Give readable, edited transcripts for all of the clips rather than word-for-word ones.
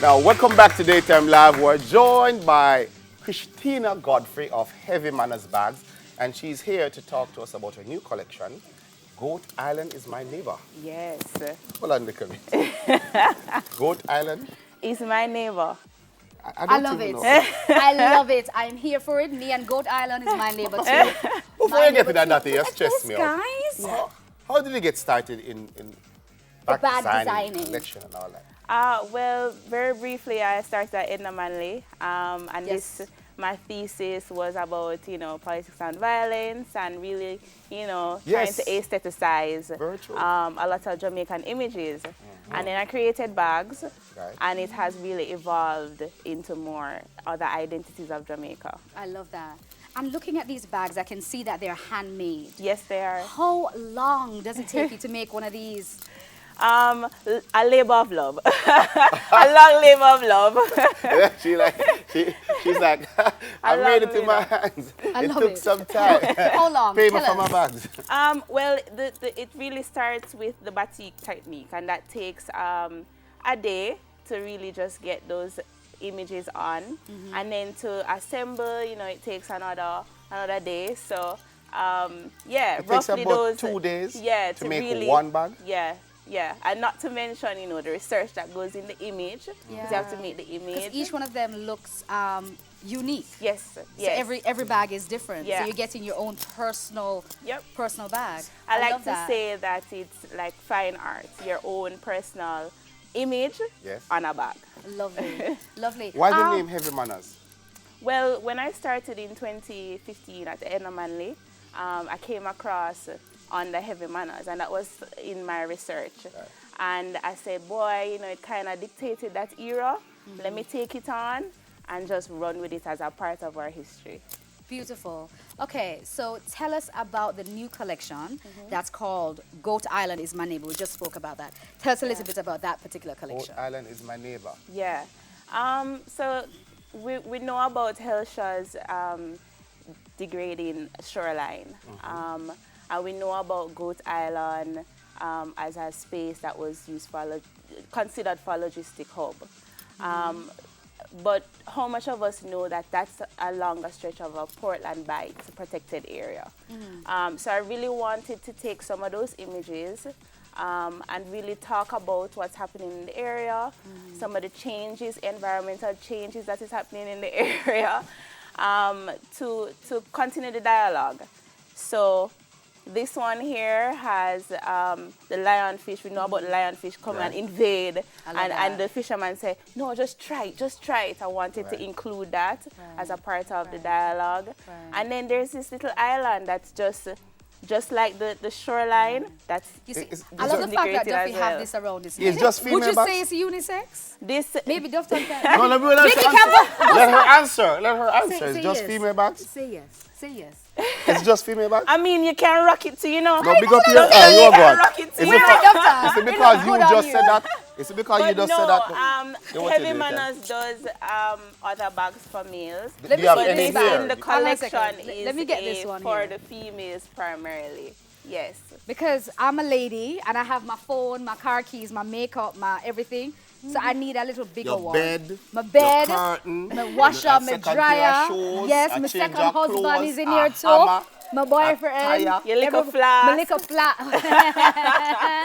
Now, welcome back to Daytime Live. We're joined by Kristina Godfrey of Heavy Manners Bags, and she's here to talk to us about her new collection, Goat Island is My Neighbor. Yes. Hold on, Nicole. Goat Island? Is my neighbor. I love it. I love it. I'm here for it. Me and Goat Island is my neighbor too. Before you get to that, you stress me out. Guys. Yeah. How did you get started in bag designing, collection and all that? Well, very briefly, I started at Edna Manley, and Yes. my thesis was about, politics and violence, and really, Yes. trying to aestheticize Very true. a lot of Jamaican images. And then I created bags, Right. and it has really evolved into more other identities of Jamaica. I love that. And looking at these bags, I can see that they're handmade. Yes, they are. How long does it take you to make one of these? A labor of love, a long labor of love. Yeah, she's like, I made it in my hands. I It love took it. some time. How long? Pay me Tell for my us. bags. Well, it really starts with the batik technique, and that takes a day to really just get those images on, and then to assemble, it takes another day. So, yeah, It takes roughly about those 2 days yeah, to make really, one bag? Yeah, and not to mention, the research that goes in the image. Because you have to make the image. Because each one of them looks unique. Yes, So yes. every bag is different. Yeah. So you're getting your own personal bag. I like love to that. say that it's like fine art, your own personal image Yes. on a bag. Lovely, lovely. Why the name Heavy Manners? Well, when I started in 2015 at Edna Manley, I came across on the Heavy Manners, and that was in my research. Right. And I said, boy, it kind of dictated that era. Let me take it on and just run with it as a part of our history. Beautiful. Okay, so tell us about the new collection that's called Goat Island is My Neighbor. We just spoke about that. Tell us a little bit about that particular Goat collection. Island is My Neighbor. Yeah. So we know about Helsha's degrading shoreline. And we know about Goat Island as a space that was used considered for a logistic hub. But how much of us know that that's a longer stretch of a Portland Bight protected area? So I really wanted to take some of those images and really talk about what's happening in the area, some of the changes, environmental changes that is happening in the area, to continue the dialogue. So this one here has the lionfish. We know about the lionfish come and invade, and the fisherman say, no, just try it. I wanted to include that as a part of the dialogue. And then there's this little island that's just like the shoreline. That's You see, It's- I love the fact that integrated Duffy as have well. this around this. It's just female Would you bags? say it's unisex? this. Maybe Duffy can. No, let her Vicky, answer. Let her answer. Let her answer. Say It's just yes. female bags? Say yes. Say yes. It's just female bags? I mean, you can rock it to, No, big up your you you can go rock it to. Is We're it right, doctor. is it because you Good on just you. said that? Is it because you But just no, said that? They want Heavy to do it, Manners does other bags for males. Let Do me you have see But any this this here? in the Hold on a collection second. is Let me get this one for here. the females primarily. Yes. Because I'm a lady and I have my phone, my car keys, my makeup, my everything. So I need a little bigger Your one. bed, My bed, your curtain, my washer, a my second pair of dryer. shoes, Yes, a my change second of husband clothes, is in a here too. hammer, My boyfriend. tire, Your little Every- flask. My little flat.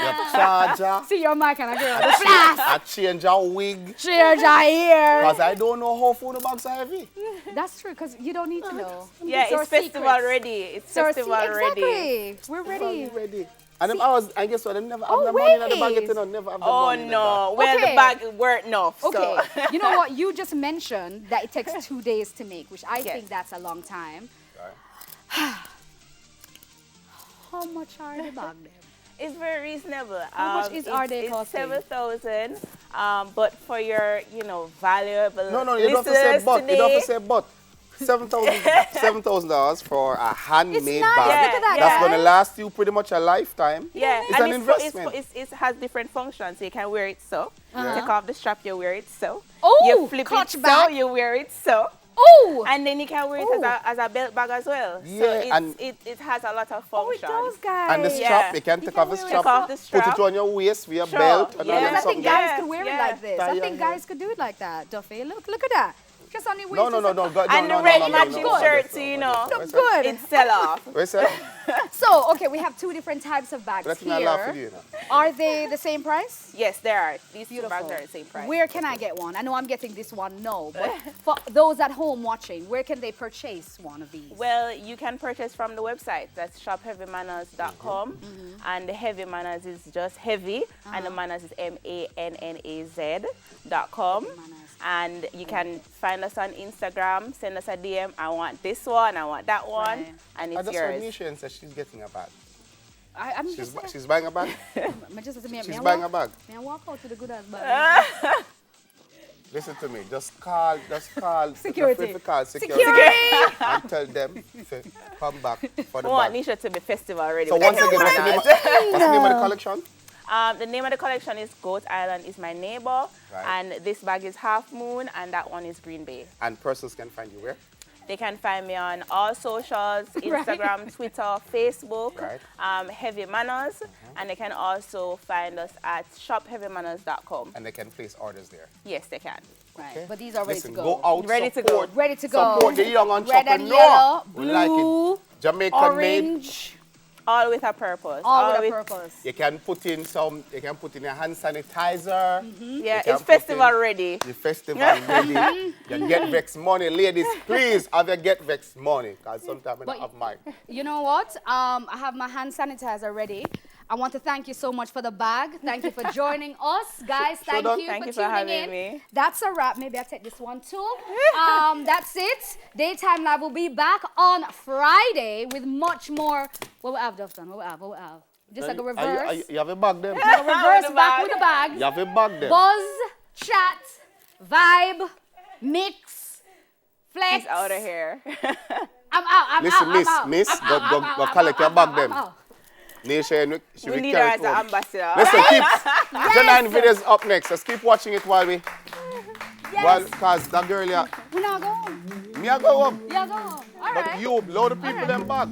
your charger, See your mic and a girl. The flask. a change of wig. Cheers are here. Because I don't know how food bags are heavy. That's true, because you don't need to know. Yeah, our it's festival secrets. ready. It's It's our festival ready. Exactly. We're Are ready. you ready? And them hours, I guess what, I never have Oh, the money in the bag, wait. you know, never have the Oh money in the no. Well, Okay. the bag weren't enough. Okay, So. you know what? You just mentioned that it takes 2 days to make, which I Yes. think that's a long time. bag. How much are the bag then? It's very reasonable. How much are they it's costing? 7,000. But for your, valuable No, you don't have to say listeners but. today, You don't have to say but. $7,000 for a handmade nice. bag. Look at that, That's guys. going to last you pretty much a lifetime. Yeah, It's an investment. It has different functions. So you can wear it so. Yeah. Take off the strap, you wear it so. Oh, you flip it clutch so, back. you wear it so. Oh! And then you can wear it as a belt bag as well. Yeah, So and it has a lot of Oh, it functions. does, guys. And the Yeah. strap, you can take off the wear it. strap, Take off the put strap. it on your waist with your Sure, belt, and yeah. all Because that I think something. guys Yeah, could wear it yeah. like this. Tie I your think hair. guys could do it like that, Duffy. Look at that. Just on the waist. No, And the red matching shirt too, you know. Look good. It sell off. What's that? So, okay, we have two different types of bags That's not laugh for you, here. you know. Are they the same price? Yes, there are. These two Beautiful. bags are the same price. Where can I get one? I know I'm getting this one, no. But for those at home watching, where can they purchase one of these? Well, you can purchase from the website. That's shopheavymanners.com. And the Heavy Manners is just heavy. And the Manners is MANNAZ.com. Manners. And you can find us on Instagram, send us a DM. I want this one, I want that one. Right. And I it's just heard yours. Nisha and said she's getting a bag. I'm She's, just, she's buying a bag? she's buying a bag. May I walk out with a good ass bag? Listen to me. Just call Security. call security. And tell them to come back for the I want bag. Nisha to be festival already. So with once the again, Heavy what's Manners. the name of the collection? The name of the collection is Goat Island is my neighbor. Right. And this bag is Half Moon and that one is Green Bay. And persons can find you where? They can find me on all socials, Instagram, Twitter, Facebook, Right. Heavy Manners, and they can also find us at shopheavymanners.com. And they can place orders there. Yes, they can. Right. Okay. But these are ready Listen, to go out, Ready to support, Ready to go. Support the young Red and entrepreneur. yellow, We like blue, it. Jamaican made. orange, All with a purpose. all with a purpose. You can put in a hand sanitizer. Yeah, You can it's put festival in ready. The festival ready. You get Vex money. Ladies, please have your get Vex money. Because sometimes I don't have mine. You know what? I have my hand sanitizer ready. I want to thank you so much for the bag. Thank you for joining us, guys. Thank done. you Thank for you for tuning having in. me. That's a wrap. Maybe I'll take this one too. That's it. Daytime Live will be back on Friday with much more. What we have, Dustin? What we have? Just like a reverse. You have a bag them. Like a reverse With the back bag. with the bag. You have a bag them. Buzz, chat, vibe, mix, flex. He's out of here. I'm out. I'm Listen, out. I'm out. miss, I'm out, go I'm out, collect your I'm bag out, them. I'm out. Nation, she We will need her carry as it an home. ambassador. Listen, keep Janine videos up next. Just keep watching it while we. Yes. Well, cause that girl, We're not going. me I go home. You're going. All But right. you, load the people right. them bag.